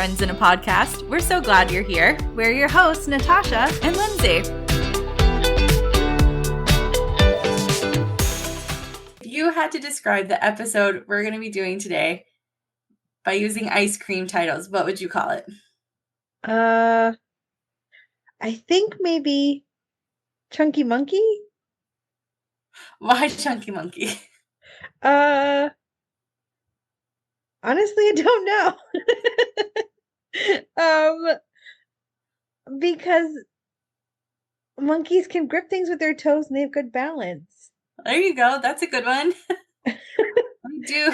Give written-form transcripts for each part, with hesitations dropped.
friends in a podcast. We're so glad you're here. We're your hosts, Natasha and Lindsay. If you had to describe the episode we're going to be doing today by using ice cream titles, what would you call it? I think maybe Chunky Monkey? Why Chunky Monkey? Uh, Honestly, I don't know. Because monkeys can grip things with their toes and they have good balance. There you go. That's a good one. We do.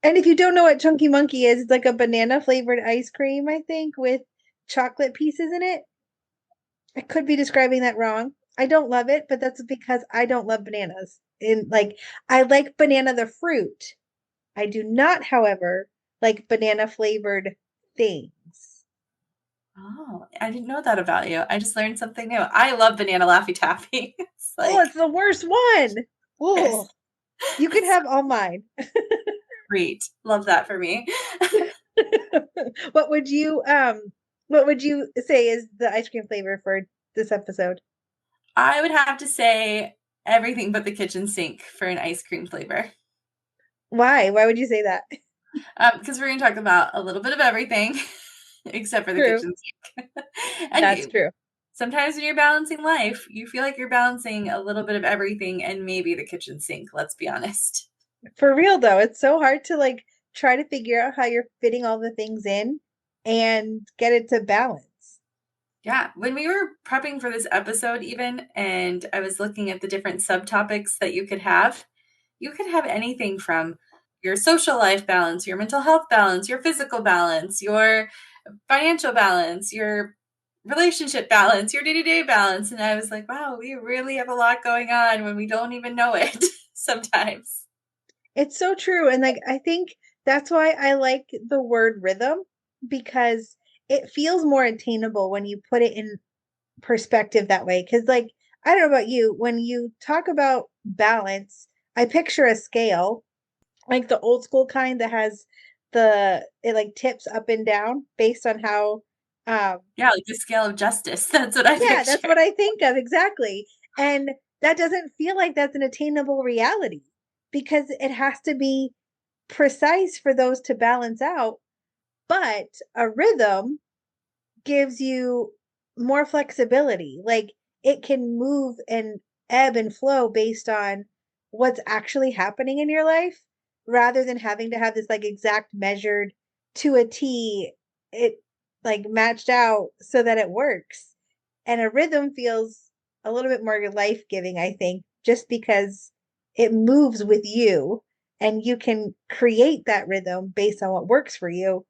And if you don't know what Chunky Monkey is, it's like a banana flavored ice cream, I think, with chocolate pieces in it. I could be describing that wrong. I don't love it, but that's because I don't love bananas. I like banana the fruit. I do not, however, like banana flavored things. Oh, I didn't know that about you. I just learned something new. I love banana Laffy Taffy. It's the worst one. Oh, you can have all mine. Great. Love that for me. What would you say is the ice cream flavor for this episode? I would have to say everything but the kitchen sink for an ice cream flavor. Why? Why would you say that? Because we're going to talk about a little bit of everything except for the kitchen sink. And that's true. Sometimes when you're balancing life, you feel like you're balancing a little bit of everything and maybe the kitchen sink, let's be honest. For real though, it's so hard to try to figure out how you're fitting all the things in and get it to balance. Yeah, when we were prepping for this episode even, and I was looking at the different subtopics that you could have anything from your social life balance, your mental health balance, your physical balance, your financial balance, your relationship balance, your day-to-day balance. And I was like, wow, we really have a lot going on when we don't even know it sometimes. It's so true. And I think that's why I like the word rhythm, because it feels more attainable when you put it in perspective that way. Because I don't know about you, when you talk about balance, I picture a scale, like the old school kind that has it tips up and down based on how like the scale of justice. That's what I picture. That's what I think of exactly. And that doesn't feel like that's an attainable reality, because it has to be precise for those to balance out. But a rhythm gives you more flexibility. It can move and ebb and flow based on what's actually happening in your life, rather than having to have this exact measured to a T, it matched out so that it works. And a rhythm feels a little bit more life-giving, I think, just because it moves with you and you can create that rhythm based on what works for you.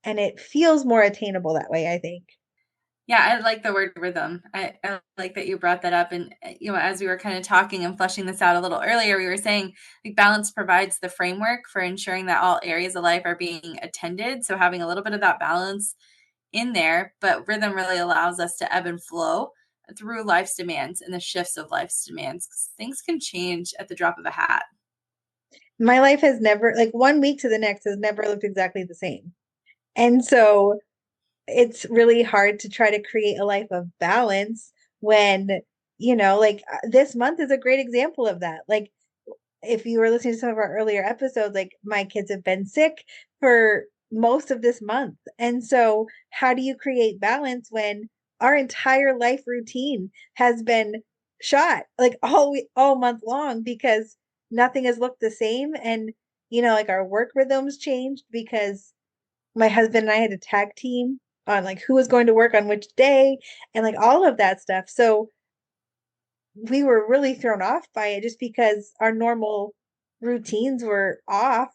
And it feels more attainable that way, I think. Yeah, I like the word rhythm. I like that you brought that up. And, as we were kind of talking and fleshing this out a little earlier, we were saying balance provides the framework for ensuring that all areas of life are being attended. So having a little bit of that balance in there, but rhythm really allows us to ebb and flow through life's demands and the shifts of life's demands, because things can change at the drop of a hat. My life has never, 1 week to the next, has never looked exactly the same. And so it's really hard to try to create a life of balance when, this month is a great example of that. If you were listening to some of our earlier episodes, my kids have been sick for most of this month. And so how do you create balance when our entire life routine has been shot all month long, because nothing has looked the same? And, our work rhythms changed because my husband and I had a tag team on who was going to work on which day and all of that stuff. So we were really thrown off by it, just because our normal routines were off.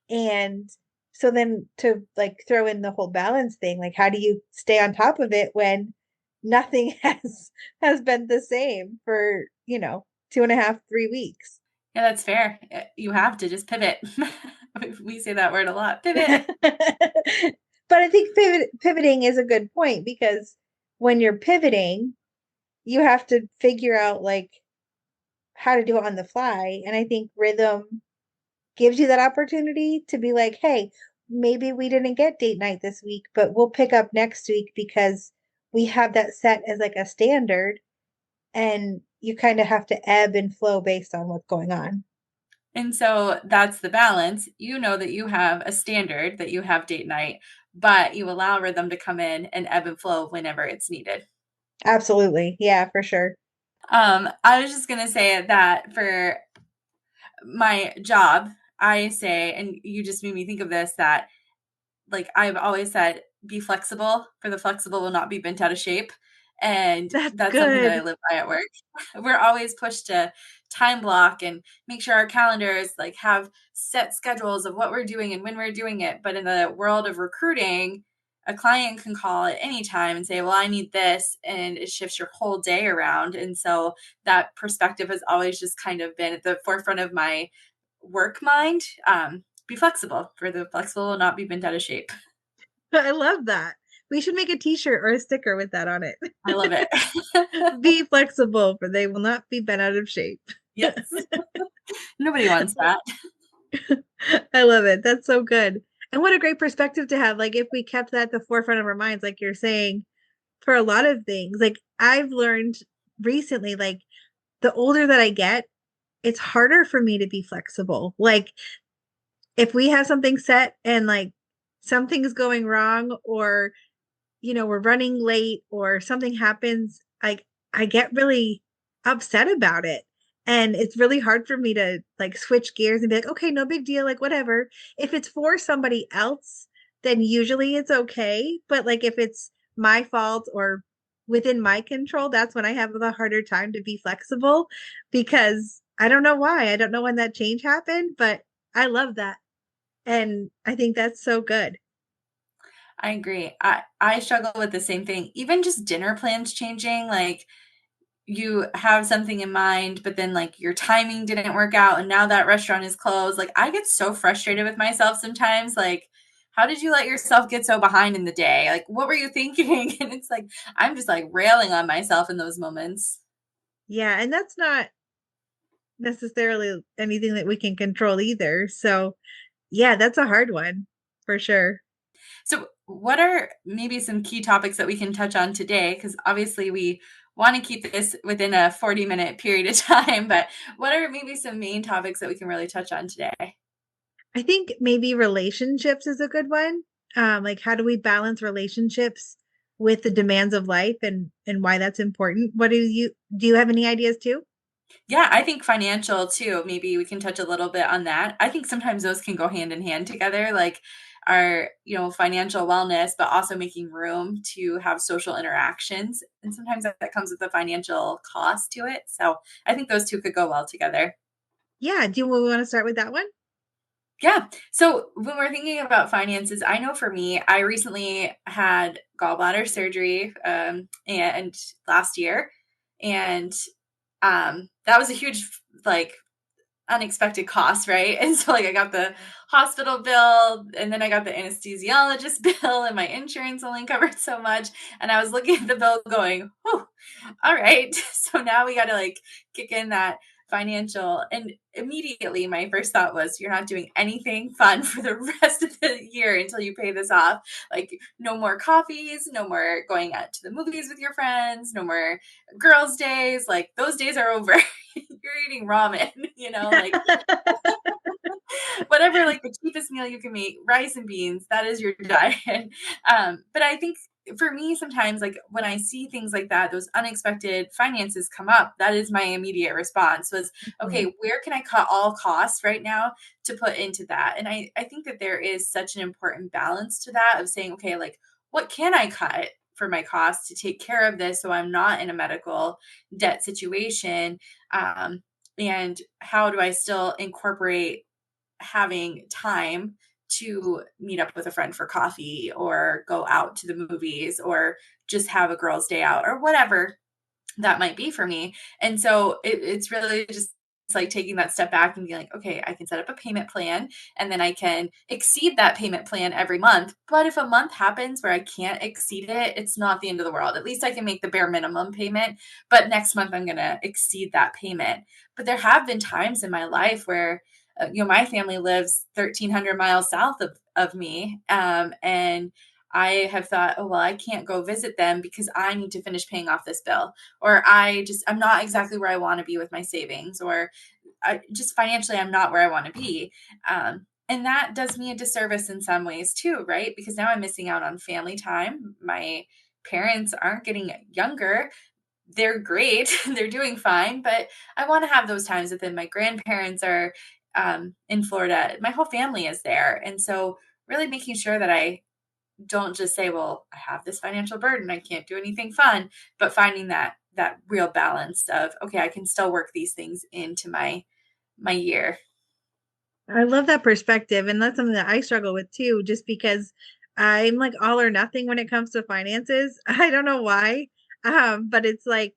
And so then to throw in the whole balance thing, how do you stay on top of it when nothing has been the same for 2.5, 3 weeks? Yeah, that's fair. You have to just pivot. We say that word a lot. Pivot. But I think pivoting is a good point, because when you're pivoting, you have to figure out how to do it on the fly. And I think rhythm gives you that opportunity to be hey, maybe we didn't get date night this week, but we'll pick up next week because we have that set as like a standard, and you kind of have to ebb and flow based on what's going on. And so that's the balance. You know that you have a standard that you have date night, but you allow rhythm to come in and ebb and flow whenever it's needed. Absolutely. Yeah, for sure. I was just gonna say that for my job, I say, and you just made me think of this, that like I've always said, be flexible, for the flexible will not be bent out of shape. And That's that's something that I good. live by at work. We're always pushed to time block and make sure our calendars like have set schedules of what we're doing and when we're doing it. But in the world of recruiting, a client can call at any time and say, well, I need this, and it shifts your whole day around. And so that perspective has always just kind of been at the forefront of my work mind. Be flexible, for the flexible will not be bent out of shape. I love that. We should make a t-shirt or a sticker with that on it. I love it. Be flexible, for they will not be bent out of shape. Yes. Nobody wants that. I love it. That's so good. And what a great perspective to have. Like, if we kept that at the forefront of our minds, like you're saying, for a lot of things, like I've learned recently, like the older that I get, it's harder for me to be flexible. Like, if we have something set and like something's going wrong, or we're running late or something happens, I get really upset about it. And it's really hard for me to like switch gears and be like, okay, no big deal, like whatever. If it's for somebody else, then usually it's okay. But like if it's my fault or within my control, that's when I have the harder time to be flexible, because I don't know why. I don't know when that change happened, but I love that. And I think that's so good. I agree. I struggle with the same thing. Even just dinner plans changing, like you have something in mind, but then like your timing didn't work out and now that restaurant is closed. Like I get so frustrated with myself sometimes. Like, how did you let yourself get so behind in the day? Like, what were you thinking? And it's like, I'm just like railing on myself in those moments. Yeah, and that's not necessarily anything that we can control either. So, yeah, that's a hard one for sure. So, what are maybe some key topics that we can touch on today? Because obviously, we want to keep this within a 40-minute period of time, but what are maybe some main topics that we can really touch on today? I think maybe relationships is a good one. Like how do we balance relationships with the demands of life, and why that's important? What do you have any ideas too? Yeah, I think financial too. Maybe we can touch a little bit on that. I think sometimes those can go hand in hand together, like our, financial wellness, but also making room to have social interactions. And sometimes that comes with a financial cost to it. So I think those two could go well together. Yeah, do you want to start with that one? Yeah. So when we're thinking about finances, I know for me, I recently had gallbladder surgery and last year, and that was a huge like unexpected cost, right? And so like I got the hospital bill and then I got the anesthesiologist bill and my insurance only covered so much. And I was looking at the bill going, oh, all right. So now we got to like kick in that financial. And immediately my first thought was, you're not doing anything fun for the rest of the year until you pay this off. Like no more coffees, no more going out to the movies with your friends, no more girls' days. Like those days are over. You're eating ramen, like whatever, like the cheapest meal you can make, rice and beans, that is your diet. But I think for me, sometimes like when I see things like that, those unexpected finances come up, that is my immediate response was, Mhm. okay, where can I cut all costs right now to put into that? And I think that there is such an important balance to that of saying, okay, like what can I cut for my costs to take care of this so I'm not in a medical debt situation? And how do I still incorporate having time to meet up with a friend for coffee or go out to the movies or just have a girls' day out or whatever that might be for me. And so it's really just it's like taking that step back and being like, okay, I can set up a payment plan and then I can exceed that payment plan every month. But if a month happens where I can't exceed it, it's not the end of the world. At least I can make the bare minimum payment. But next month I'm going to exceed that payment. But there have been times in my life where my family lives 1,300 miles south of me. And I have thought, oh, well, I can't go visit them because I need to finish paying off this bill, or I'm not exactly where I want to be with my savings, or just financially, I'm not where I want to be. And that does me a disservice in some ways too, right? Because now I'm missing out on family time. My parents aren't getting younger. They're great. They're doing fine, but I want to have those times with them. My grandparents are in Florida. My whole family is there. And so really making sure that I don't just say, well, I have this financial burden, I can't do anything fun, but finding that real balance of, okay, I can still work these things into my year. I love that perspective. And that's something that I struggle with too, just because I'm like all or nothing when it comes to finances. I don't know why. But it's like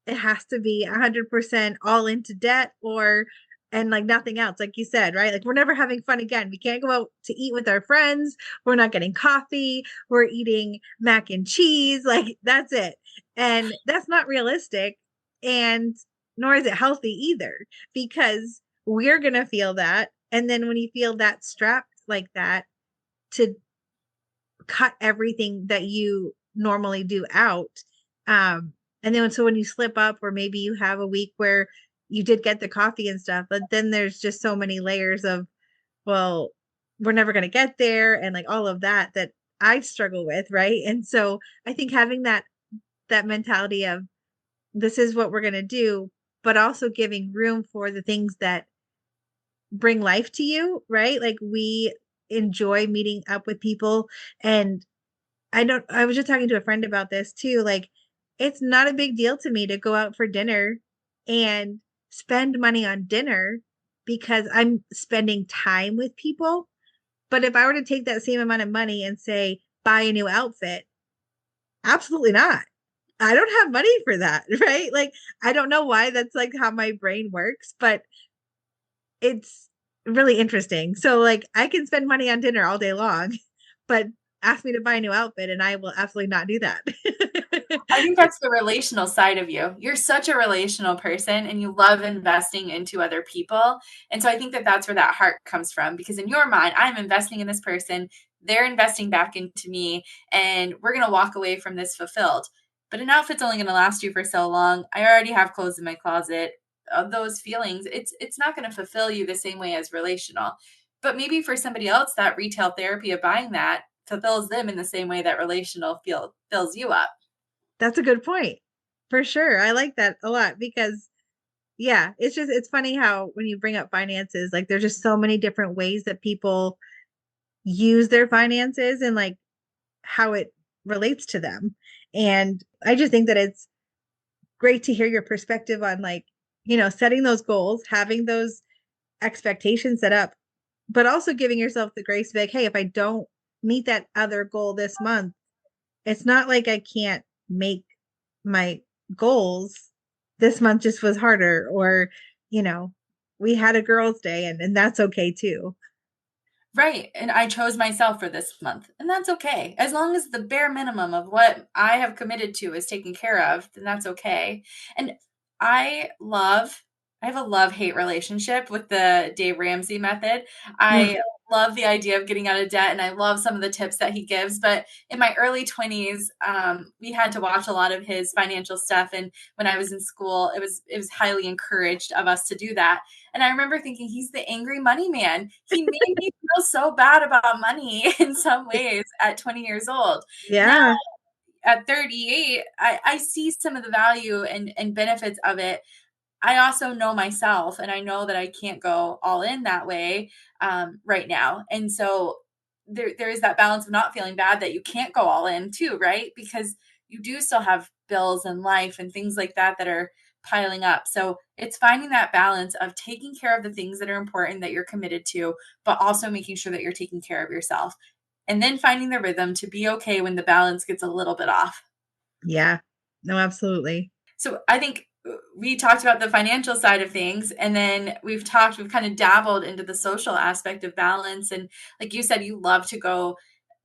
it has to be 100% all into debt or and like nothing else, like you said, right? Like we're never having fun again. We can't go out to eat with our friends. We're not getting coffee. We're eating mac and cheese. Like that's it. And that's not realistic. And nor is it healthy either, because we're going to feel that. And then when you feel that strapped like that to cut everything that you normally do out. And then so when you slip up, or maybe you have a week where you did get the coffee and stuff, but then there's just so many layers of, well, we're never going to get there. And like all of that, that I struggle with. Right. And so I think having that mentality of this is what we're going to do, but also giving room for the things that bring life to you, right? Like we enjoy meeting up with people. And I was just talking to a friend about this too. Like, it's not a big deal to me to go out for dinner and spend money on dinner because I'm spending time with people. But if I were to take that same amount of money and say, buy a new outfit, absolutely not. I don't have money for that, right? Like, I don't know why that's like how my brain works, but it's really interesting. So, like, I can spend money on dinner all day long, but ask me to buy a new outfit and I will absolutely not do that. I think that's the relational side of you. You're such a relational person and you love investing into other people. And so I think that that's where that heart comes from, because in your mind, I'm investing in this person, they're investing back into me, and we're going to walk away from this fulfilled. But an outfit's only going to last you for so long. I already have clothes in my closet. Of those feelings, it's not going to fulfill you the same way as relational. But maybe for somebody else, that retail therapy of buying that fulfills them in the same way that relational fills you up. That's a good point. For sure. I like that a lot because yeah, it's funny how when you bring up finances, like there's just so many different ways that people use their finances and like how it relates to them. And I just think that it's great to hear your perspective on like, setting those goals, having those expectations set up, but also giving yourself the grace to be like, hey, if I don't meet that other goal this month, it's not like I can't make my goals. This month just was harder, or, you know, we had a girls' day and that's okay too. Right. And I chose myself for this month. And that's okay. As long as the bare minimum of what I have committed to is taken care of, then that's okay. And I love, I have a love hate relationship with the Dave Ramsey method. Ugh, I love the idea of getting out of debt and I love some of the tips that he gives. But in my early 20s, we had to watch a lot of his financial stuff. And when I was in school, it was highly encouraged of us to do that. And I remember thinking, he's the angry money man. He made me feel so bad about money in some ways at 20 years old. Now, yeah, at 38, I see some of the value and benefits of it. I also know myself, and I know that I can't go all in that way right now. And so there is that balance of not feeling bad that you can't go all in too, right? Because you do still have bills and life and things like that that are piling up. So it's finding that balance of taking care of the things that are important that you're committed to, but also making sure that you're taking care of yourself. And then finding the rhythm to be okay when the balance gets a little bit off. yeah, no, absolutely. So I think we talked about the financial side of things, and then we've kind of dabbled into the social aspect of balance. And like you said, you love to go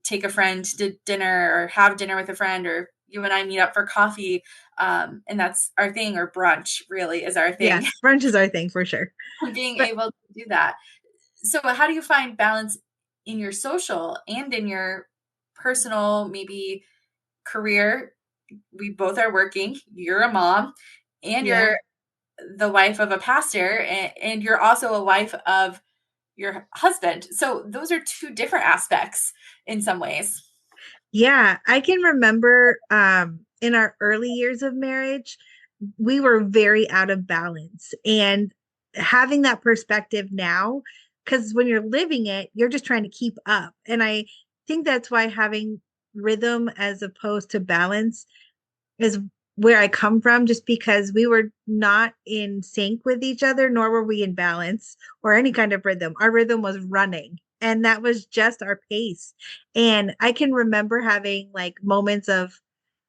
take a friend to dinner or have dinner with a friend, or you and I meet up for coffee, and that's our thing, or brunch really is our thing. Yes, brunch is our thing for sure. Being But able to do that. So how do you find balance in your social and in your personal, maybe career? We both are working. You're a mom, and yeah. you're the wife of a pastor, and you're also a wife of your husband. So those are two different aspects in some ways. Yeah, I can remember in our early years of marriage, we were very out of balance. And having that perspective now, because when you're living it, you're just trying to keep up. And I think that's why having rhythm as opposed to balance is where I come from, just because we were not in sync with each other, nor were we in balance or any kind of rhythm. Our rhythm was running, and that was just our pace. And I can remember having like moments of,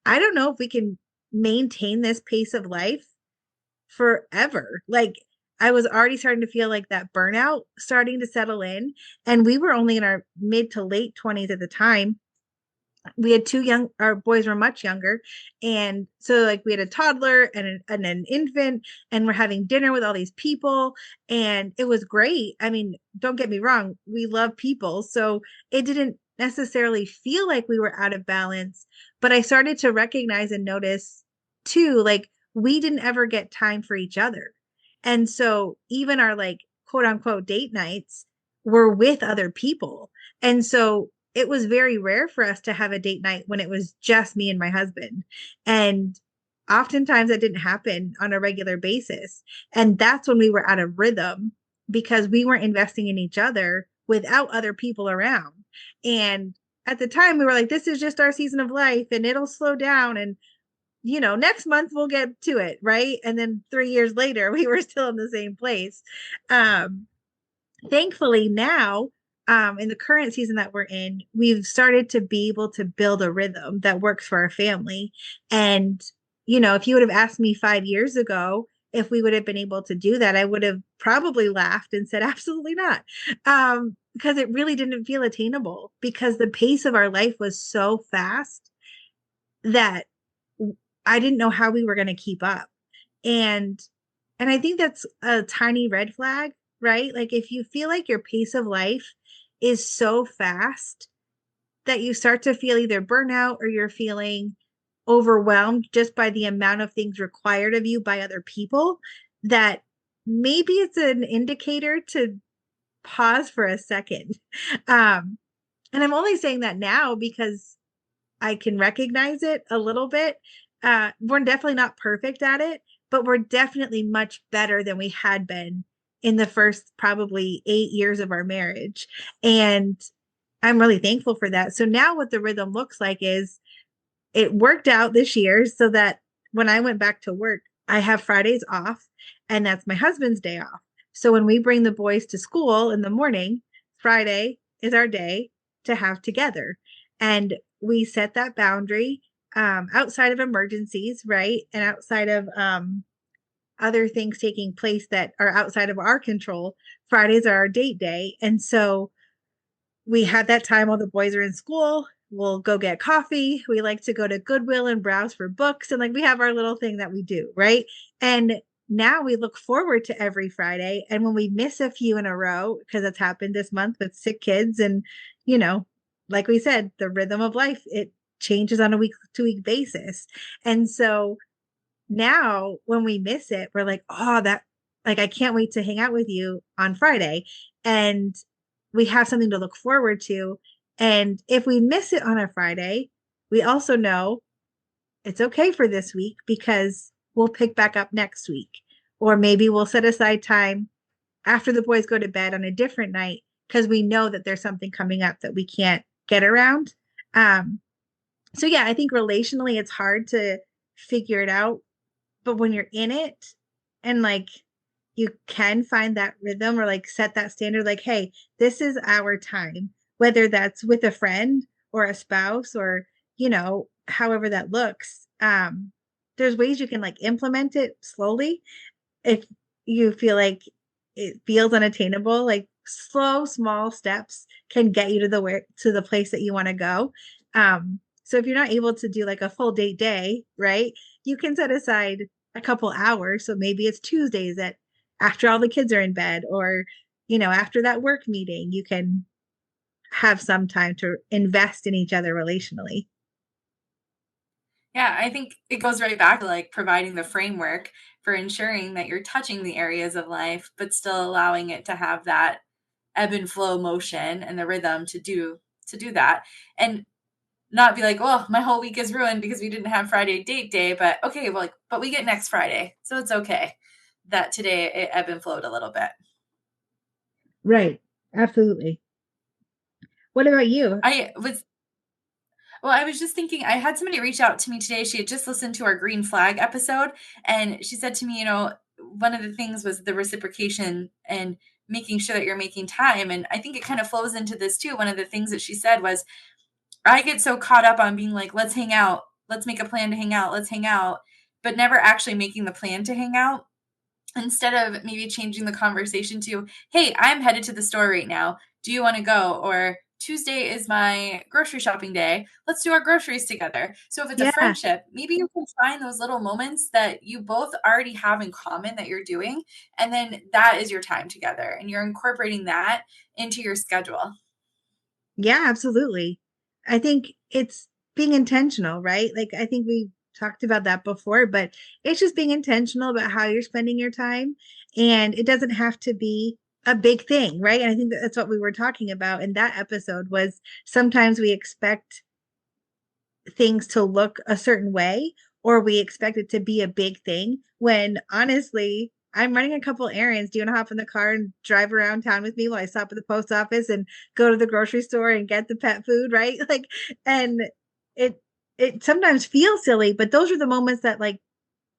I don't know if we can maintain this pace of life forever. Like, I was already starting to feel like that burnout starting to settle in. And we were only in our mid to late 20s at the time. We had two young, our boys were much younger, and so like we had a toddler and an infant, and we're having dinner with all these people, and it was great. I mean, don't get me wrong, we love people, so it didn't necessarily feel like we were out of balance, but I started to recognize and notice too, like, we didn't ever get time for each other. And so even our like quote unquote date nights were with other people. And so it was very rare for us to have a date night when it was just me and my husband. And oftentimes that didn't happen on a regular basis. And that's when we were out of rhythm, because we weren't investing in each other without other people around. And at the time, we were like, this is just our season of life and it'll slow down. And, next month we'll get to it. Right. And then 3 years later, we were still in the same place. Um, Thankfully now, in the current season that we're in, we've started to be able to build a rhythm that works for our family. And if you would have asked me 5 years ago if we would have been able to do that, I would have probably laughed and said absolutely not, because it really didn't feel attainable, because the pace of our life was so fast that I didn't know how we were going to keep up. And I think that's a tiny red flag, right? Like, if you feel like your pace of life is so fast that you start to feel either burnout or you're feeling overwhelmed just by the amount of things required of you by other people, that maybe it's an indicator to pause for a second. Um, and I'm only saying that now because I can recognize it a little bit. We're definitely not perfect at it, but we're definitely much better than we had been in the first probably 8 years of our marriage. And I'm really thankful for that. So now what the rhythm looks like is, it worked out this year so that when I went back to work, I have Fridays off, and that's my husband's day off. So when we bring the boys to school in the morning, Friday is our day to have together. And we set that boundary, outside of emergencies, right? And outside of other things taking place that are outside of our control. Fridays are our date day. And so we had that time while the boys are in school. We'll go get coffee. We like to go to Goodwill and browse for books. And like, we have our little thing that we do, right? And now we look forward to every Friday. And when we miss a few in a row, because it's happened this month with sick kids, and, you know, like we said, the rhythm of life, it changes on a week to week basis. And so now when we miss it, we're like, oh, that, like, I can't wait to hang out with you on Friday. And we have something to look forward to. And if we miss it on a Friday, we also know it's okay for this week, because we'll pick back up next week. Or maybe we'll set aside time after the boys go to bed on a different night, because we know that there's something coming up that we can't get around. Um, so yeah, I think relationally it's hard to figure it out, but when you're in it, and like, you can find that rhythm, or like set that standard, like, hey, this is our time, whether that's with a friend or a spouse, or however that looks. There's ways you can like implement it slowly if you feel like it feels unattainable. Like, slow small steps can get you to the place that you want to go. So if you're not able to do like a full date day, right, you can set aside a couple hours. So maybe it's Tuesdays at after all the kids are in bed, or after that work meeting, you can have some time to invest in each other relationally. Yeah, I think it goes right back to like providing the framework for ensuring that you're touching the areas of life, but still allowing it to have that ebb and flow motion and the rhythm to do that. And not be like, oh, my whole week is ruined because we didn't have Friday date day, but okay, well, like, but we get next Friday. So it's okay that today it ebb and flowed a little bit. Right. Absolutely. What about you? I was Well, I was just thinking, I had somebody reach out to me today. She had just listened to our green flag episode, and she said to me, one of the things was the reciprocation and making sure that you're making time. And I think it kind of flows into this too. One of the things that she said was, I get so caught up on being like, let's hang out, let's make a plan to hang out, let's hang out, but never actually making the plan to hang out. Instead of maybe changing the conversation to, hey, I'm headed to the store right now. Do you want to go? Or Tuesday is my grocery shopping day. Let's do our groceries together. So if it's a Yeah. friendship, maybe you can find those little moments that you both already have in common that you're doing. And then that is your time together. And you're incorporating that into your schedule. Yeah, absolutely. I think it's being intentional, right? Like, I think we talked about that before, but it's just being intentional about how you're spending your time. And it doesn't have to be a big thing, right? And I think that's what we were talking about in that episode was sometimes we expect things to look a certain way, or we expect it to be a big thing when honestly I'm running a couple errands. Do you want to hop in the car and drive around town with me while I stop at the post office and go to the grocery store and get the pet food, right? Like, and it it sometimes feels silly, but those are the moments that like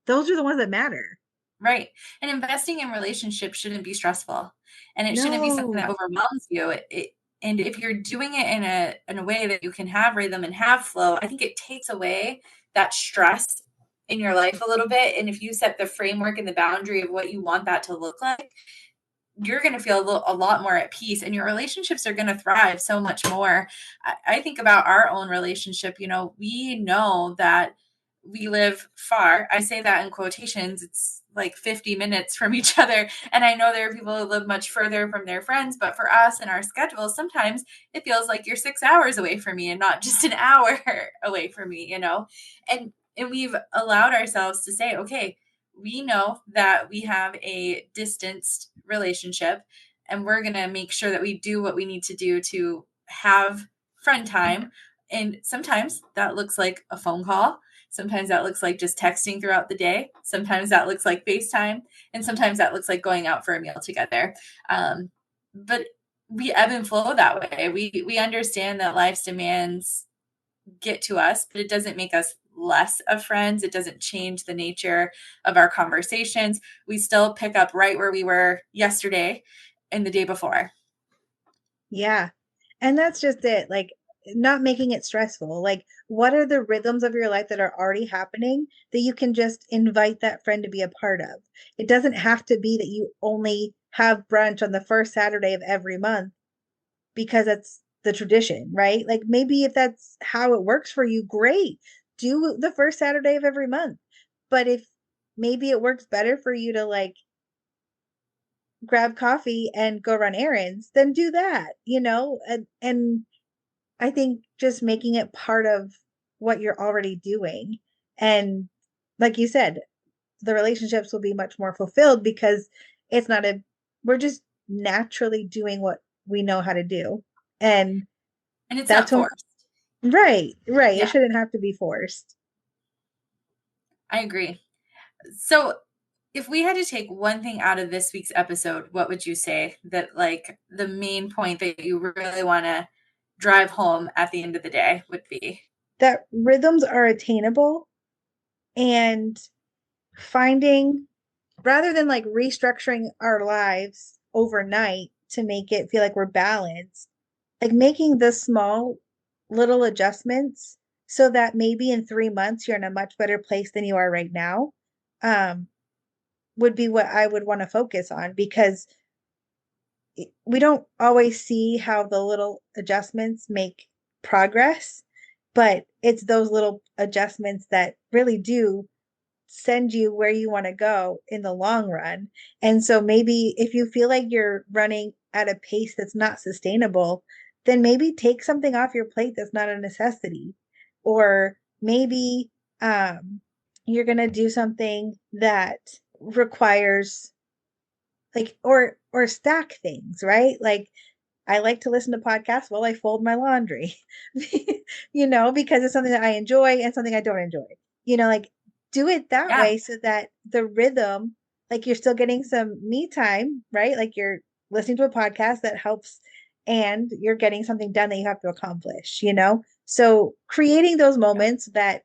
those are the ones that matter. Right. And investing in relationships shouldn't be stressful, and it shouldn't be something No. that overwhelms you. And if you're doing it in a way that you can have rhythm and have flow, I think it takes away that stress in your life a little bit. And if you set the framework and the boundary of what you want that to look like, you're going to feel a lot more at peace, and your relationships are going to thrive so much more. I think about our own relationship. We know that we live far. I say that in quotations. It's like 50 minutes from each other. And I know there are people who live much further from their friends, but for us and our schedules, sometimes it feels like you're 6 hours away from me and not just an hour away from me. And we've allowed ourselves to say, okay, we know that we have a distanced relationship, and we're going to make sure that we do what we need to do to have friend time. And sometimes that looks like a phone call. Sometimes that looks like just texting throughout the day. Sometimes that looks like FaceTime. And sometimes that looks like going out for a meal together. But we ebb and flow that way. We understand that life's demands get to us, but it doesn't make us less of friends. It doesn't change the nature of our conversations. We still pick up right where we were yesterday and the day before. Yeah. And that's just it. Like, not making it stressful. Like, what are the rhythms of your life that are already happening that you can just invite that friend to be a part of? It doesn't have to be that you only have brunch on the first Saturday of every month because that's the tradition, right? Like, maybe if that's how it works for you, great. Do the first Saturday of every month. But if maybe it works better for you to like grab coffee and go run errands, then do that, and I think just making it part of what you're already doing. And like you said, the relationships will be much more fulfilled because it's not we're just naturally doing what we know how to do. And And it's that's not when, forced. right, right. It Yeah, shouldn't have to be forced. I agree. So, if we had to take one thing out of this week's episode, what would you say that like the main point that you really want to drive home at the end of the day would be? That rhythms are attainable and finding rather than like restructuring our lives overnight to make it feel like we're balanced, like making the small little adjustments so that maybe in 3 months you're in a much better place than you are right now, um, would be what I would want to focus on because we don't always see how the little adjustments make progress, but it's those little adjustments that really do send you where you want to go in the long run. And so maybe if you feel like you're running at a pace that's not sustainable, then maybe take something off your plate that's not a necessity. Or maybe you're going to do something that requires like or stack things, right? Like I like to listen to podcasts while I fold my laundry, because it's something that I enjoy and something I don't enjoy. Like do it that Yeah. way so that the rhythm, like you're still getting some me time, right? Like you're listening to a podcast that helps and you're getting something done that you have to accomplish. So creating those moments that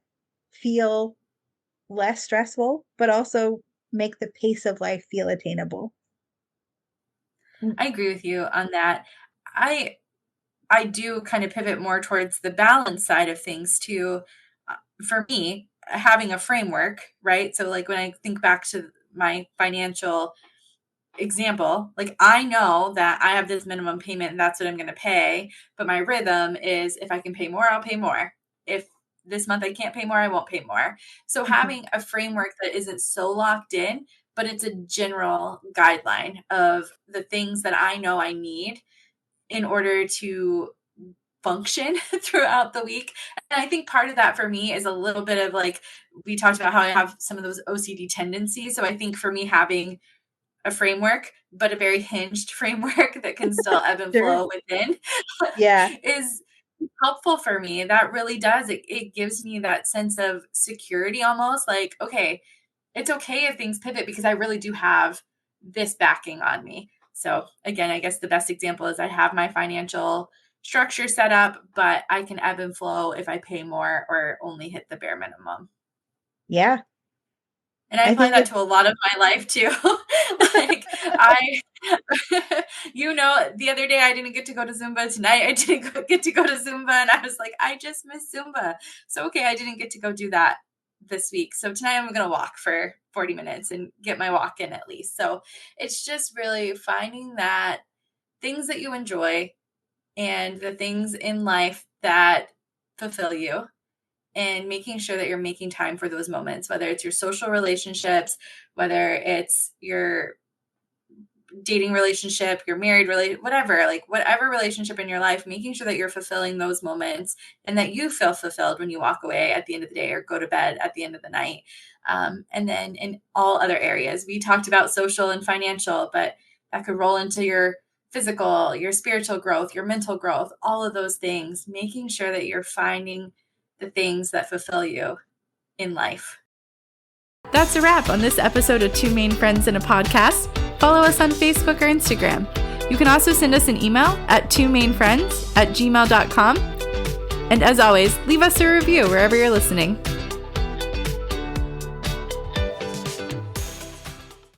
feel less stressful, but also make the pace of life feel attainable. I agree with you on that. I I do kind of pivot more towards the balance side of things too. For me, having a framework, right? So like when I think back to my financial example, like I know that I have this minimum payment and that's what I'm going to pay, but my rhythm is if I can pay more, I'll pay more. If this month I can't pay more, I won't pay more. So Mhm. having a framework that isn't so locked in, but it's a general guideline of the things that I know I need in order to function throughout the week. And I think part of that for me is a little bit of like, we talked about how I have some of those OCD tendencies. So I think for me, having a framework, but a very hinged framework that can still ebb and Sure. flow within Yeah. is helpful for me. That really does. It gives me that sense of security almost like, okay, it's okay if things pivot because I really do have this backing on me. So again, I guess the best example is I have my financial structure set up, but I can ebb and flow if I pay more or only hit the bare minimum. Yeah. And I I apply think that it's to a lot of my life too. Like I, the other day I didn't get to go to Zumba. Tonight I didn't get to go to Zumba. And I was like, I just miss Zumba. So, okay, I didn't get to go do that this week. So tonight I'm going to walk for 40 minutes and get my walk in at least. So it's just really finding that things that you enjoy and the things in life that fulfill you and making sure that you're making time for those moments, whether it's your social relationships, whether it's your dating relationship, your married relationship, whatever, like whatever relationship in your life, making sure that you're fulfilling those moments and that you feel fulfilled when you walk away at the end of the day or go to bed at the end of the night. And then in all other areas, we talked about social and financial, but that could roll into your physical, your spiritual growth, your mental growth, all of those things, making sure that you're finding the things that fulfill you in life. That's a wrap on this episode of Two Main Friends in a Podcast. Follow us on Facebook or Instagram. You can also send us an email at twomainfriends@gmail.com. And as always, leave us a review wherever you're listening.